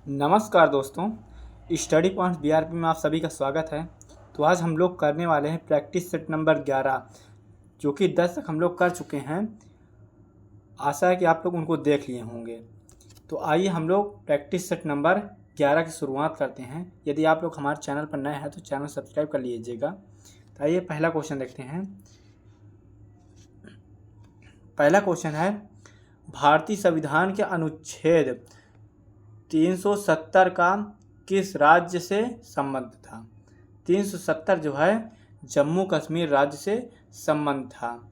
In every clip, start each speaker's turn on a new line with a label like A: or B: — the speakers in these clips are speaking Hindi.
A: नमस्कार दोस्तों, स्टडी पॉइंट्स बीआरपी में आप सभी का स्वागत है। तो आज हम लोग करने वाले हैं प्रैक्टिस सेट नंबर 11, जो कि 10 तक हम लोग कर चुके हैं। आशा है कि आप लोग उनको देख लिए होंगे। तो आइए हम लोग प्रैक्टिस सेट नंबर 11 की शुरुआत करते हैं। यदि आप लोग हमारे चैनल पर नए हैं तो चैनल सब्सक्राइब कर लीजिएगा। तो आइए पहला क्वेश्चन देखते हैं। पहला क्वेश्चन है, भारतीय संविधान के अनुच्छेद 370 का किस राज्य से संबंध था? 370 जो है जम्मू कश्मीर राज्य से संबंध था।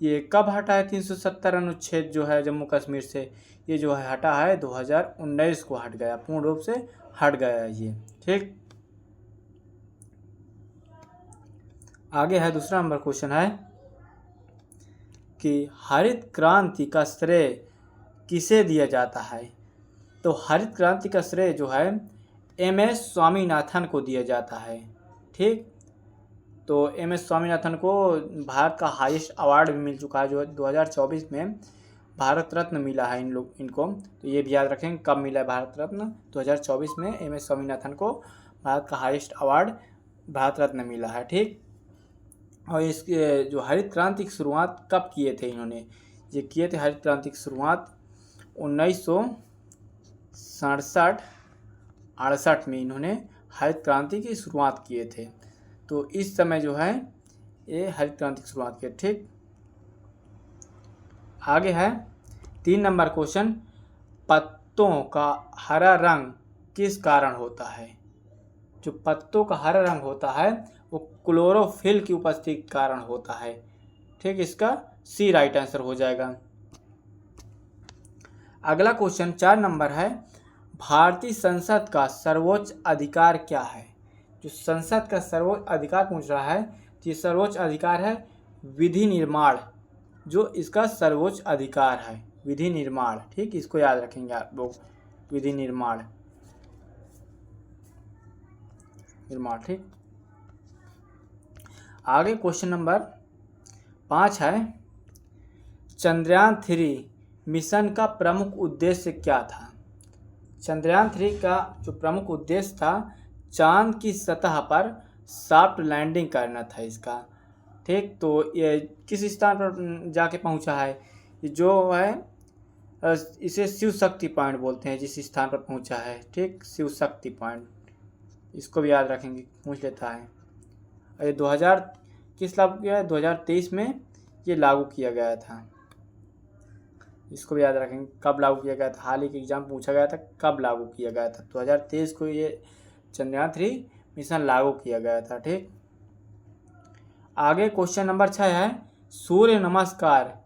A: ये कब हटा है 370 अनुच्छेद जो है जम्मू कश्मीर से? ये जो है हटा है 2019 को हट गया, पूर्ण रूप से हट गया है ये। ठीक, आगे है दूसरा नंबर क्वेश्चन है कि हरित क्रांति का श्रेय किसे दिया जाता है? तो हरित क्रांति का श्रेय जो है एम.एस. स्वामीनाथन को दिया जाता है। ठीक, तो एम.एस. स्वामीनाथन को भारत का हाईएस्ट अवार्ड भी मिल चुका है, जो 2024 में भारत रत्न मिला है इनको। तो ये भी याद रखें कब मिला है भारत रत्न। 2024 में एम.एस. स्वामीनाथन को भारत का हाईएस्ट अवार्ड भारत रत्न मिला है। ठीक, और इसके जो हरित क्रांति की शुरुआत कब किए थे इन्होंने? ये किए थे हरित क्रांति की शुरुआत 1967-68 में इन्होंने हरित क्रांति की शुरुआत किए थे। तो इस समय जो है ये हरित क्रांति की शुरुआत किए। ठीक, आगे है 3 नंबर क्वेश्चन, पत्तों का हरा रंग किस कारण होता है? जो पत्तों का हरा रंग होता है वो क्लोरोफिल की उपस्थिति के कारण होता है। ठीक, इसका सी राइट आंसर हो जाएगा। अगला क्वेश्चन 4 नंबर है, भारतीय संसद का सर्वोच्च अधिकार क्या है? जो संसद का सर्वोच्च अधिकार पूछ रहा है, तो ये सर्वोच्च अधिकार है विधि निर्माण। जो इसका सर्वोच्च अधिकार है विधि निर्माण। ठीक, इसको याद रखेंगे आप लोग, विधि निर्माण। ठीक, आगे क्वेश्चन नंबर 5 है, चंद्रयान 3 मिशन का प्रमुख उद्देश्य क्या था? चंद्रयान 3 का जो प्रमुख उद्देश्य था चांद की सतह पर सॉफ्ट लैंडिंग करना था इसका। ठीक, तो ये किस स्थान पर जाके पहुंचा है? ये जो है इसे शिव शक्ति पॉइंट बोलते हैं, जिस स्थान पर पहुंचा है। ठीक, शिव शक्ति पॉइंट, इसको भी याद रखेंगे, पूछ लेता है। और ये 2000 किस लागू किया है? 2023 में ये लागू किया गया था। इसको भी याद रखेंगे कब लागू किया गया था। हाल ही के एग्जाम पूछा गया था कब लागू किया गया था। 2023 को ये चंद्रयान 3 मिशन लागू किया गया था। ठीक, आगे क्वेश्चन नंबर 6 है, सूर्य नमस्कार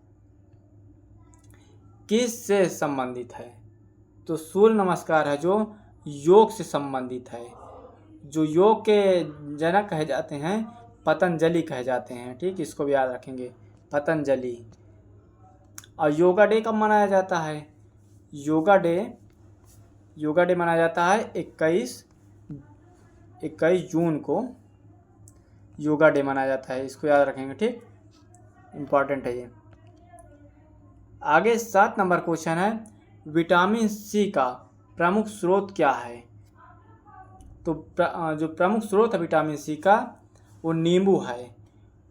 A: किस से संबंधित है? तो सूर्य नमस्कार है जो योग से संबंधित है। जो योग के जनक कहे जाते हैं पतंजलि कहे जाते हैं। ठीक, इसको भी याद रखेंगे, पतंजलि। और योगा डे कब मनाया जाता है? योगा डे मनाया जाता है 21 जून को योगा डे मनाया जाता है। इसको याद रखेंगे। ठीक, इम्पॉर्टेंट है ये। आगे 7 नंबर क्वेश्चन है, विटामिन सी का प्रमुख स्रोत क्या है? तो जो प्रमुख स्रोत है विटामिन सी का वो नींबू है।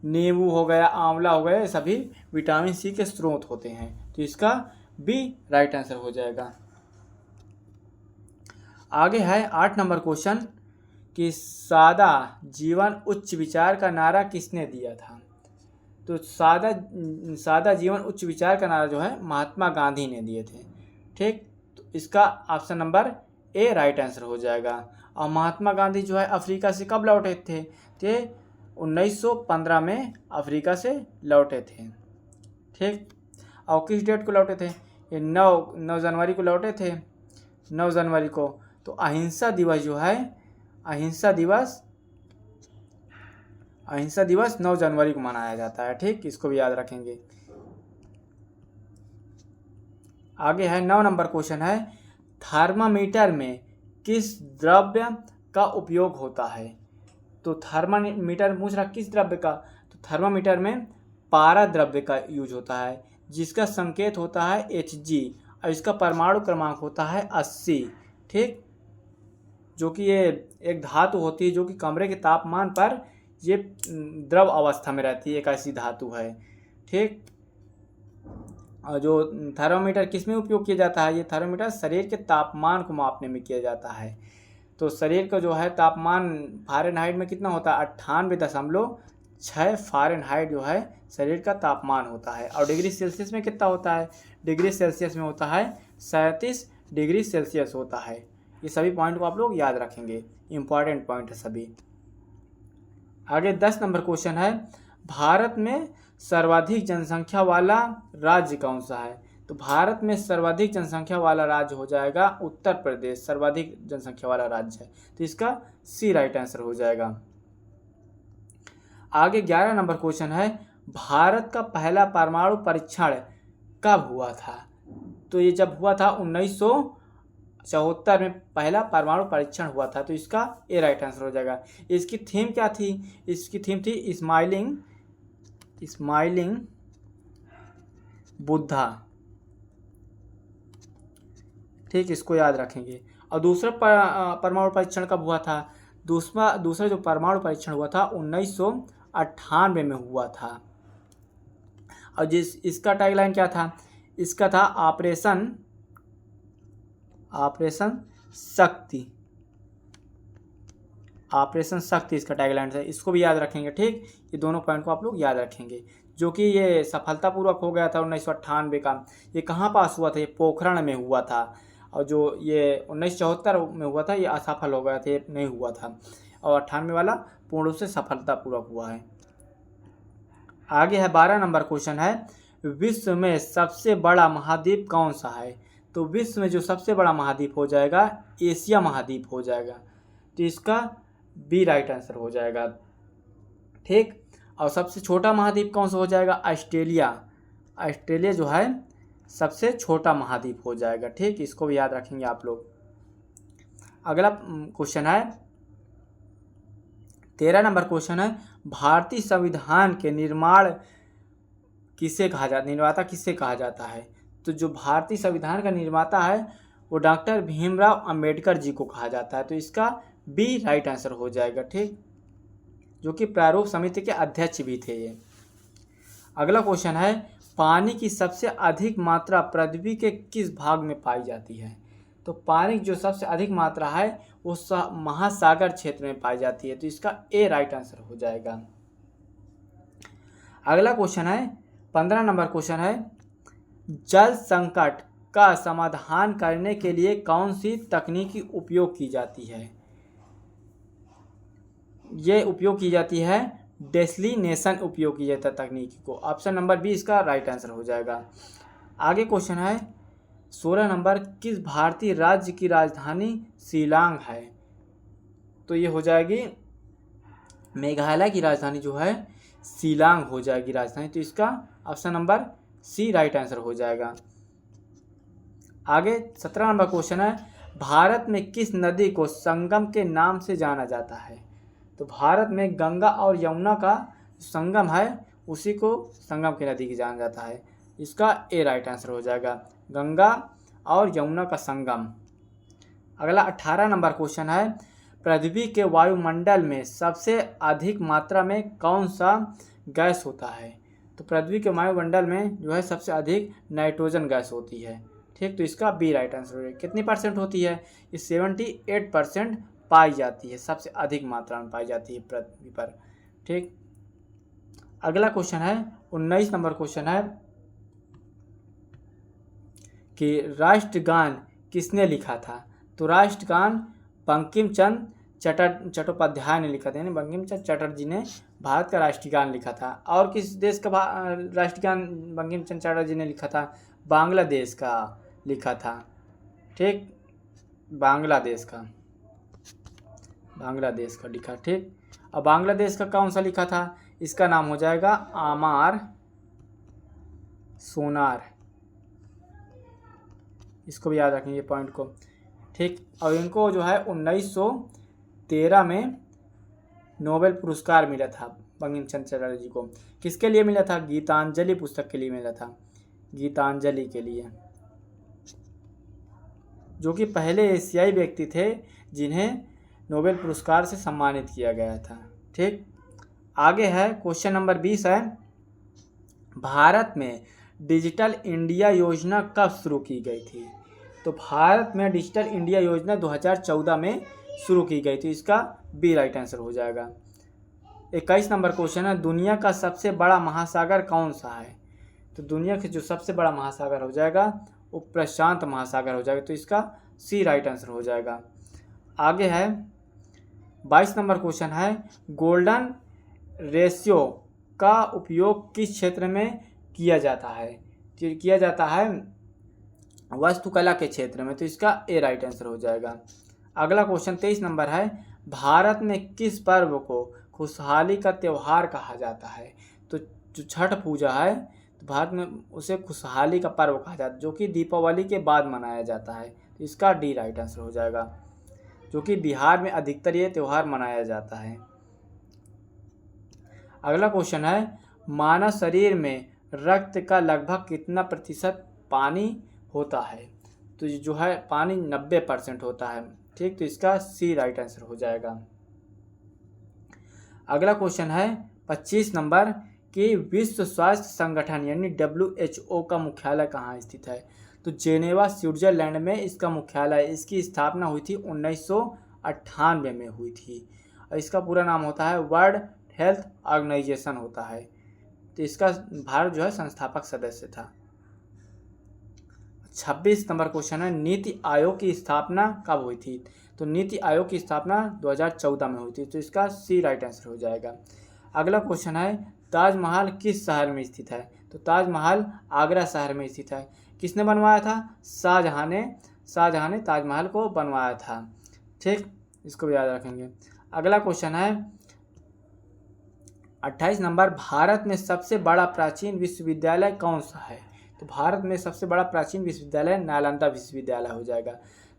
A: नींबू हो गया, आंवला हो गया, ये सभी विटामिन सी के स्रोत होते हैं। तो इसका बी राइट आंसर हो जाएगा। आगे है 8 नंबर क्वेश्चन कि सादा जीवन उच्च विचार का नारा किसने दिया था? तो सादा जीवन उच्च विचार का नारा जो है महात्मा गांधी ने दिए थे। ठीक, तो इसका option number A right answer हो जाएगा। और महात्मा गांधी जो है अफ्रीका से कब लौटे थे? 1915 में अफ्रीका से लौटे थे। ठीक, और किस डेट को लौटे थे? ये 9 जनवरी को लौटे थे, 9 जनवरी को। तो अहिंसा दिवस जो है, अहिंसा दिवस 9 जनवरी को मनाया जाता है। ठीक, इसको भी याद रखेंगे। आगे है 9 नंबर क्वेश्चन है, थर्मामीटर में किस द्रव्य का उपयोग होता है? तो थर्मामीटर पूछ रहा किस द्रव्य का? तो थर्मामीटर में पारा द्रव्य का यूज होता है, जिसका संकेत होता है Hg और इसका परमाणु क्रमांक होता है 80। ठीक, जो कि ये एक धातु होती है जो कि कमरे के तापमान पर ये द्रव अवस्था में रहती है, एक ऐसी धातु है। ठीक, और जो थर्मामीटर किस में उपयोग किया जाता है, ये थर्मामीटर शरीर के तापमान को मापने में किया जाता है। तो शरीर का जो है तापमान फ़ारेनहाइट में कितना होता है, 98.6 फ़ारेनहाइट जो है शरीर का तापमान होता है। और डिग्री सेल्सियस में कितना होता है, डिग्री सेल्सियस में होता है 37 डिग्री सेल्सियस होता है। ये सभी पॉइंट को आप लोग याद रखेंगे, इंपॉर्टेंट पॉइंट है सभी। आगे 10 नंबर क्वेश्चन है, भारत में सर्वाधिक जनसंख्या वाला राज्य कौन सा है। तो भारत में सर्वाधिक जनसंख्या वाला राज्य हो जाएगा उत्तर प्रदेश, सर्वाधिक जनसंख्या वाला राज्य है। तो इसका सी राइट आंसर हो जाएगा। आगे 11 नंबर क्वेश्चन है, भारत का पहला परमाणु परीक्षण कब हुआ था। तो ये जब हुआ था 1974 में पहला परमाणु परीक्षण हुआ था। तो इसका ए राइट आंसर हो जाएगा। इसकी थीम क्या थी, इसकी थीम थी स्माइलिंग बुद्धा। ठीक, इसको याद रखेंगे। और दूसरा परमाणु परीक्षण कब हुआ था, दूसरा जो परमाणु परीक्षण हुआ था 1998 में हुआ था। और इसका टैगलाइन क्या था, इसका था ऑपरेशन शक्ति इसका टैगलाइन है। इसको भी याद रखेंगे। ठीक, ये दोनों पॉइंट को आप लोग याद रखेंगे। जो कि ये सफलतापूर्वक हो गया था 1998 का। ये कहाँ पास हुआ था, ये पोखरण में हुआ था। और जो ये 1974 में हुआ था ये असफल हो गया था, ये नहीं हुआ था। और 98 वाला पूर्ण रूप से सफलतापूर्वक हुआ है। आगे है 12 नंबर क्वेश्चन है, विश्व में सबसे बड़ा महाद्वीप कौन सा है। तो विश्व में जो सबसे बड़ा महाद्वीप हो जाएगा एशिया महाद्वीप हो जाएगा। तो इसका बी राइट आंसर हो जाएगा। ठीक, और सबसे छोटा महाद्वीप कौन सा हो जाएगा, ऑस्ट्रेलिया जो है सबसे छोटा महाद्वीप हो जाएगा। ठीक, इसको भी याद रखेंगे आप लोग। अगला क्वेश्चन है 13 नंबर क्वेश्चन है, भारतीय संविधान के निर्माता किसे कहा जाता है। तो जो भारतीय संविधान का निर्माता है वो डॉक्टर भीमराव अंबेडकर जी को कहा जाता है। तो इसका बी राइट आंसर हो जाएगा। ठीक, जो कि प्रारूप समिति के अध्यक्ष भी थे ये। अगला क्वेश्चन है, पानी की सबसे अधिक मात्रा पृथ्वी के किस भाग में पाई जाती है। तो पानी की जो सबसे अधिक मात्रा है वो महासागर क्षेत्र में पाई जाती है। तो इसका ए राइट आंसर हो जाएगा। अगला क्वेश्चन है 15 नंबर क्वेश्चन है, जल संकट का समाधान करने के लिए कौन सी तकनीकी उपयोग की जाती है। ये उपयोग की जाती है डेसलिनेशन उपयोग की जाता है तकनीकी को। ऑप्शन नंबर बी इसका राइट आंसर हो जाएगा। आगे क्वेश्चन है 16 नंबर, किस भारतीय राज्य की राजधानी शिलांग है। तो ये हो जाएगी मेघालय की राजधानी जो है शिलांग हो जाएगी राजधानी। तो इसका option number C right answer हो जाएगा। आगे 17 नंबर क्वेश्चन है, भारत में किस नदी को संगम के नाम से जाना जाता है। तो भारत में गंगा और यमुना का संगम है उसी को संगम की नदी की जाना जाता है। इसका ए राइट आंसर हो जाएगा, गंगा और यमुना का संगम। अगला 18 नंबर क्वेश्चन है, पृथ्वी के वायुमंडल में सबसे अधिक मात्रा में कौन सा गैस होता है। तो पृथ्वी के वायुमंडल में जो है सबसे अधिक नाइट्रोजन गैस होती है। ठीक, तो इसका बी राइट आंसर है। कितनी परसेंट होती है, ये 78% पाई जाती है, सबसे अधिक मात्रा में पाई जाती है पृथ्वी पर। ठीक, अगला क्वेश्चन है 19 नंबर क्वेश्चन है कि राष्ट्रगान किसने लिखा था। तो राष्ट्रगान बंकिम चंद्र चट्टोपाध्याय ने लिखा था, यानी बंकिम चंद्र चटर्जी ने भारत का राष्ट्रगान लिखा था। और किस देश का राष्ट्रगान बंकिम चंद्र चटर्जी ने लिखा था, बांग्लादेश का लिखा था। ठीक, बांग्लादेश का लिखा। ठीक, और बांग्लादेश का कौन सा लिखा था, इसका नाम हो जाएगा आमार सोनार। इसको भी याद रखेंगे पॉइंट को। ठीक, और इनको जो है 1913 में नोबेल पुरस्कार मिला था बंकिम चंद्र चटर्जी को। किसके लिए मिला था, गीतांजलि पुस्तक के लिए मिला था, गीतांजलि के लिए। जो कि पहले एशियाई व्यक्ति थे जिन्हें नोबेल पुरस्कार से सम्मानित किया गया था। ठीक, आगे है क्वेश्चन नंबर 20 है, भारत में डिजिटल इंडिया योजना कब शुरू की गई थी? तो भारत में डिजिटल इंडिया योजना 2014 में शुरू की गई थी। इसका बी राइट आंसर हो जाएगा। 21 नंबर क्वेश्चन है, दुनिया का सबसे बड़ा महासागर कौन सा है? तो दुनिया का जो सबसे बड़ा महासागर हो जाएगा वो प्रशांत महासागर हो जाएगा। तो इसका सी राइट आंसर हो जाएगा। आगे है 22 नंबर क्वेश्चन है, गोल्डन रेशियो का उपयोग किस क्षेत्र में किया जाता है? किया जाता है वास्तुकला के क्षेत्र में। तो इसका ए राइट आंसर हो जाएगा। अगला क्वेश्चन 23 नंबर है, भारत में किस पर्व को खुशहाली का त्यौहार कहा जाता है? तो जो छठ पूजा है तो भारत में उसे खुशहाली का पर्व कहा जाता है, जो कि दीपावली के बाद मनाया जाता है। तो इसका डी राइट आंसर हो जाएगा, जो कि बिहार में अधिकतर ये त्यौहार मनाया जाता है। अगला क्वेश्चन है, मानव शरीर में रक्त का लगभग कितना प्रतिशत पानी होता है? तो जो है पानी 90% होता है। ठीक, तो इसका सी राइट आंसर हो जाएगा। अगला क्वेश्चन है 25 नंबर कि विश्व स्वास्थ्य संगठन यानी WHO का मुख्यालय कहाँ स्थित है? तो जेनेवा स्विट्जरलैंड में इसका मुख्यालय। इसकी स्थापना हुई थी 1998 में हुई थी और इसका पूरा नाम होता है वर्ल्ड हेल्थ ऑर्गेनाइजेशन होता है। तो इसका भारत जो है संस्थापक सदस्य था। 26 नंबर क्वेश्चन है, नीति आयोग की स्थापना कब हुई थी? तो नीति आयोग की स्थापना 2014 में हुई थी। तो इसका सी राइट आंसर हो जाएगा। अगला क्वेश्चन है, ताजमहल किस शहर में स्थित है? तो ताजमहल आगरा शहर में स्थित है। किसने बनवाया था? शाहजहां ने ताजमहल को बनवाया था। ठीक, इसको भी याद रखेंगे। अगला क्वेश्चन है 28 नंबर, भारत में सबसे बड़ा प्राचीन विश्वविद्यालय कौन सा है? तो भारत में सबसे बड़ा प्राचीन विश्वविद्यालय नालंदा विश्वविद्यालय हो जाएगा।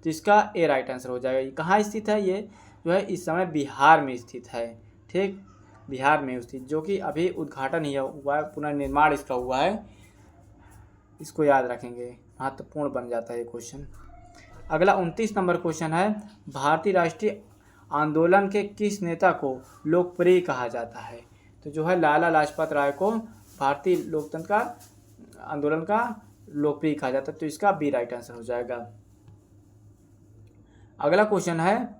A: तो इसका ए राइट आंसर हो जाएगा। ये कहाँ स्थित है? ये जो है इस समय बिहार में स्थित है। ठीक, बिहार में स्थित, जो कि अभी उद्घाटन ही हुआ है, पुनर्निर्माण इसका हुआ है। इसको याद रखेंगे, महत्वपूर्ण बन जाता है ये क्वेश्चन। अगला 29 नंबर क्वेश्चन है, भारतीय राष्ट्रीय आंदोलन के किस नेता को लोकप्रिय कहा जाता है? तो जो है लाला लाजपत राय को भारतीय लोकतंत्र का आंदोलन का लोकप्रिय कहा जाता है। तो इसका बी राइट आंसर हो जाएगा। अगला क्वेश्चन है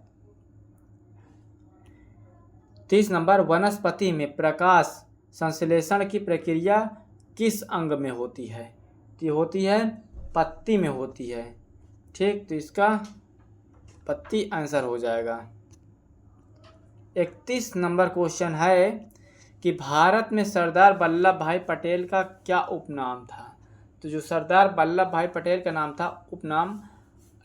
A: 30 नंबर, वनस्पति में प्रकाश संश्लेषण की प्रक्रिया किस अंग में होती है? तो ये होती है पत्ती में होती है। ठीक, तो इसका पत्ती आंसर हो जाएगा। 31 नंबर क्वेश्चन है कि भारत में सरदार वल्लभ भाई पटेल का क्या उपनाम था? तो जो सरदार वल्लभ भाई पटेल का नाम था, उपनाम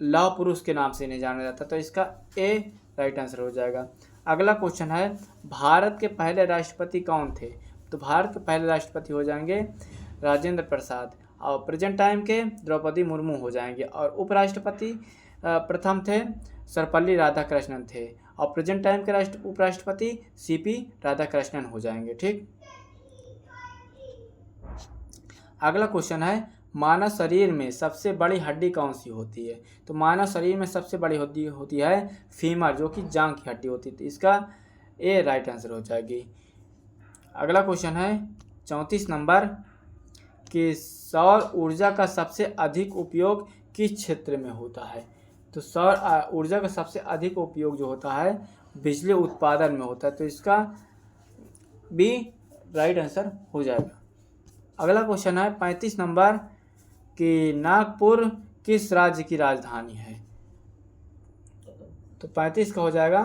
A: लौह पुरुष के नाम से नहीं जाना जाता। तो इसका ए राइट आंसर हो जाएगा। अगला क्वेश्चन है, भारत के पहले राष्ट्रपति कौन थे? तो भारत के पहले राष्ट्रपति हो जाएंगे राजेंद्र प्रसाद, और प्रेजेंट टाइम के द्रौपदी मुर्मू हो जाएंगे, और उपराष्ट्रपति प्रथम थे सर्वपल्ली राधाकृष्णन थे, और प्रेजेंट टाइम के उपराष्ट्रपति CP राधाकृष्णन हो जाएंगे। ठीक, अगला क्वेश्चन है, मानव शरीर में सबसे बड़ी हड्डी कौन सी होती है? तो मानव शरीर में सबसे बड़ी हड्डी होती है फीमर, जो कि जांघ की हड्डी होती है। इसका ए राइट आंसर हो जाएगी। अगला क्वेश्चन है 34 नंबर कि सौर ऊर्जा का सबसे अधिक उपयोग किस क्षेत्र में होता है? तो सौर ऊर्जा का सबसे अधिक उपयोग जो होता है बिजली उत्पादन में होता है। तो इसका बी राइट आंसर हो जाएगा। अगला क्वेश्चन है 35 नंबर कि नागपुर किस राज्य की राजधानी है? तो 35 का हो जाएगा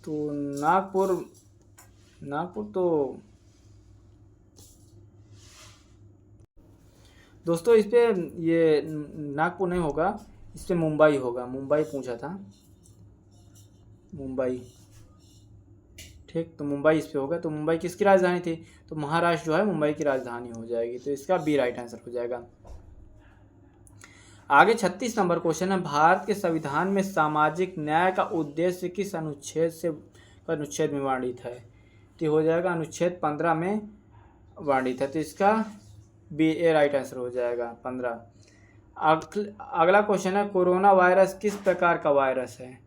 A: तो नागपुर तो दोस्तों इस पे ये नागपुर नहीं होगा, इस पे मुंबई होगा। मुंबई पूछा था, मुंबई। ठीक, तो मुंबई इस पे होगा। तो मुंबई किसकी राजधानी थी? तो महाराष्ट्र जो है मुंबई की राजधानी हो जाएगी। तो इसका बी राइट आंसर हो जाएगा। आगे 36 नंबर क्वेश्चन है, भारत के संविधान में सामाजिक न्याय का उद्देश्य किस अनुच्छेद में वर्णित है? तो हो जाएगा अनुच्छेद 15 में वर्णित है। तो इसका बी ए राइट आंसर हो जाएगा 15। अगला क्वेश्चन है कोरोना वायरस किस प्रकार का वायरस है?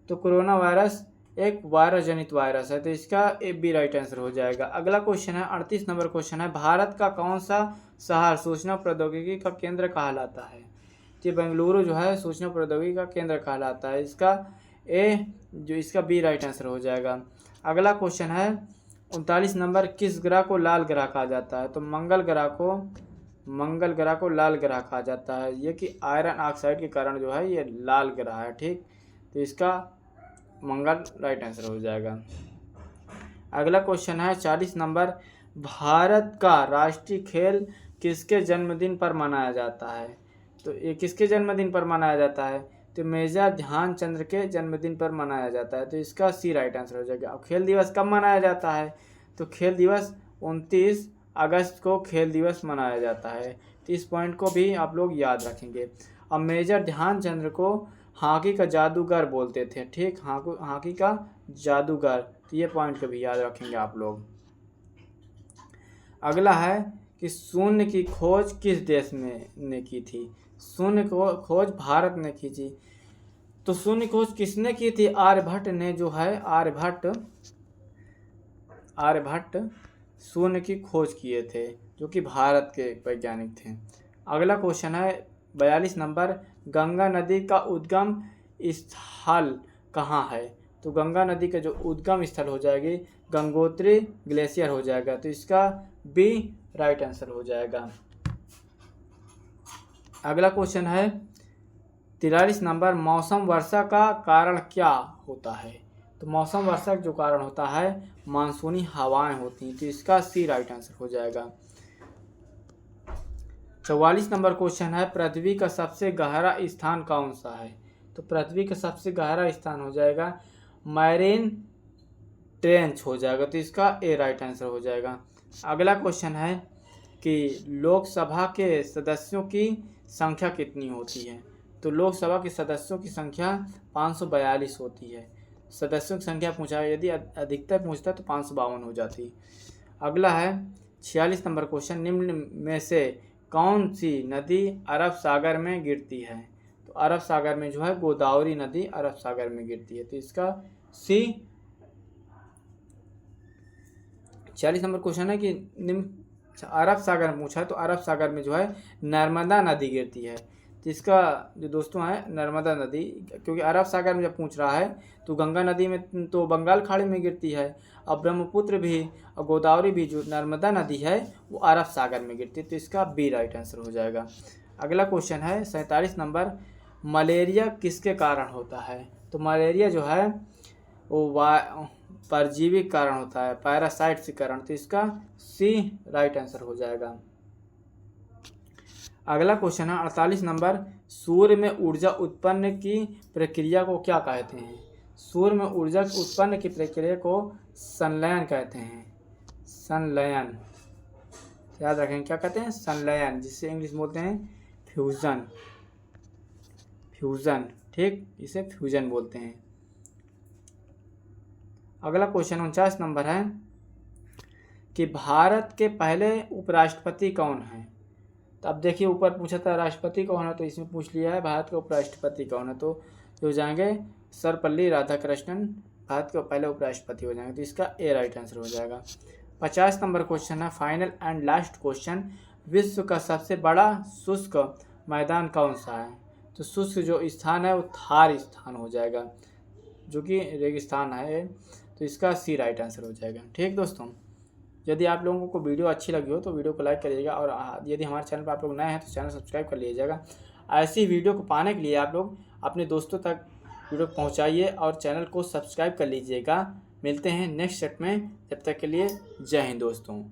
A: तो कोरोना वायरस एक वायरस जनित वायरस है। तो इसका ए बी राइट आंसर हो जाएगा। अगला क्वेश्चन है 38 नंबर क्वेश्चन है भारत का कौन सा शहर सूचना प्रौद्योगिकी का केंद्र कहलाता है? तो बेंगलुरु जो है सूचना प्रौद्योगिकी का केंद्र कहलाता है। इसका बी राइट आंसर हो जाएगा। अगला क्वेश्चन है 39 नंबर किस ग्रह को लाल ग्रह कहा जाता है? तो मंगल ग्रह को लाल ग्रह कहा जाता है। ये कि आयरन ऑक्साइड के कारण जो है ये लाल ग्रह है। ठीक, तो इसका मंगल राइट आंसर हो जाएगा। अगला क्वेश्चन है 40 नंबर भारत का राष्ट्रीय खेल किसके जन्मदिन पर मनाया जाता है? तो ये किसके जन्मदिन पर मनाया जाता है? तो मेजर ध्यानचंद के जन्मदिन पर मनाया जाता है। तो इसका सी राइट आंसर हो जाएगा। अब खेल दिवस कब मनाया जाता है? तो खेल दिवस 29 अगस्त को खेल दिवस मनाया जाता है। तो इस पॉइंट को भी आप लोग याद रखेंगे। अब मेजर ध्यानचंद को हॉकी का जादूगर बोलते थे। ठीक, हॉकी का जादूगर, तो ये पॉइंट को भी याद रखेंगे आप लोग। अगला है कि शून्य की खोज किस देश ने की थी? शून्य को खोज भारत ने की थी। तो शून्य खोज किसने की थी? आर्यभट्ट ने जो है आर्यभट्ट शून्य की खोज किए थे, जो कि भारत के वैज्ञानिक थे। अगला क्वेश्चन है 42 नंबर गंगा नदी का उद्गम स्थल कहाँ है? तो गंगा नदी का जो उद्गम स्थल हो जाएगी गंगोत्री ग्लेशियर हो जाएगा। तो इसका बी राइट आंसर हो जाएगा। अगला क्वेश्चन है 43 नंबर मौसम वर्षा का कारण क्या होता है? तो मौसम वर्षा का जो कारण होता है मानसूनी हवाएं होती हैं। तो इसका सी राइट आंसर हो जाएगा। 44 नंबर क्वेश्चन है पृथ्वी का सबसे गहरा स्थान कौन सा है? तो पृथ्वी का सबसे गहरा स्थान हो जाएगा मैरीन ट्रेंच हो जाएगा। तो इसका ए राइट आंसर हो जाएगा। अगला क्वेश्चन है कि लोकसभा के सदस्यों की संख्या कितनी होती है? तो लोकसभा के सदस्यों की संख्या 542 होती है। सदस्यों की संख्या पूछा है, यदि अधिकतर पूछता तो 552 हो जाती। अगला है 46 नंबर क्वेश्चन निम्न में से कौन सी नदी अरब सागर में गिरती है? तो अरब सागर में जो है गोदावरी नदी अरब सागर में गिरती है। तो इसका सी। 46 नंबर क्वेश्चन है कि अरब सागर में पूछा है, तो अरब सागर में जो है नर्मदा नदी गिरती है। तो इसका जो दोस्तों है नर्मदा नदी, क्योंकि अरब सागर में जब पूछ रहा है तो गंगा नदी में तो बंगाल खाड़ी में गिरती है, और ब्रह्मपुत्र भी और गोदावरी भी जो नर्मदा नदी है वो अरब सागर में गिरती है। तो इसका बी राइट आंसर हो जाएगा। अगला क्वेश्चन है 47 नंबर मलेरिया किसके कारण होता है? तो मलेरिया जो है वो परजीवी कारण होता है, पैरासाइट के कारण। तो इसका सी राइट आंसर हो जाएगा। अगला क्वेश्चन है 48 नंबर सूर्य में ऊर्जा उत्पन्न की प्रक्रिया को क्या कहते हैं? सूर्य में ऊर्जा उत्पन्न की प्रक्रिया को संलयन कहते हैं। संलयन याद रखें, क्या कहते हैं? संलयन, जिससे इंग्लिश बोलते हैं फ्यूजन। ठीक, इसे फ्यूजन बोलते हैं। अगला क्वेश्चन 49 नंबर है कि भारत के पहले उपराष्ट्रपति कौन है? तो अब देखिए ऊपर पूछा था राष्ट्रपति कौन है, तो इसमें पूछ लिया है भारत का उपराष्ट्रपति कौन है। तो जो जाएंगे सर्वपल्ली राधाकृष्णन भारत के पहले उपराष्ट्रपति हो जाएंगे। तो इसका ए राइट आंसर हो जाएगा। 50 नंबर क्वेश्चन है फाइनल एंड लास्ट क्वेश्चन विश्व का सबसे बड़ा शुष्क मैदान कौन सा है? तो शुष्क जो स्थान है वो थार स्थान हो जाएगा, जो कि रेगिस्तान है। तो इसका सी राइट आंसर हो जाएगा। ठीक दोस्तों, यदि आप लोगों को वीडियो अच्छी लगी हो तो वीडियो को लाइक करिएगा, और यदि हमारे चैनल पर आप लोग नए हैं तो चैनल सब्सक्राइब कर लीजिएगा। ऐसी वीडियो को पाने के लिए आप लोग अपने दोस्तों तक वीडियो पहुंचाइए और चैनल को सब्सक्राइब कर लीजिएगा। मिलते हैं नेक्स्ट सेट में, तब तक के लिए जय हिंद दोस्तों।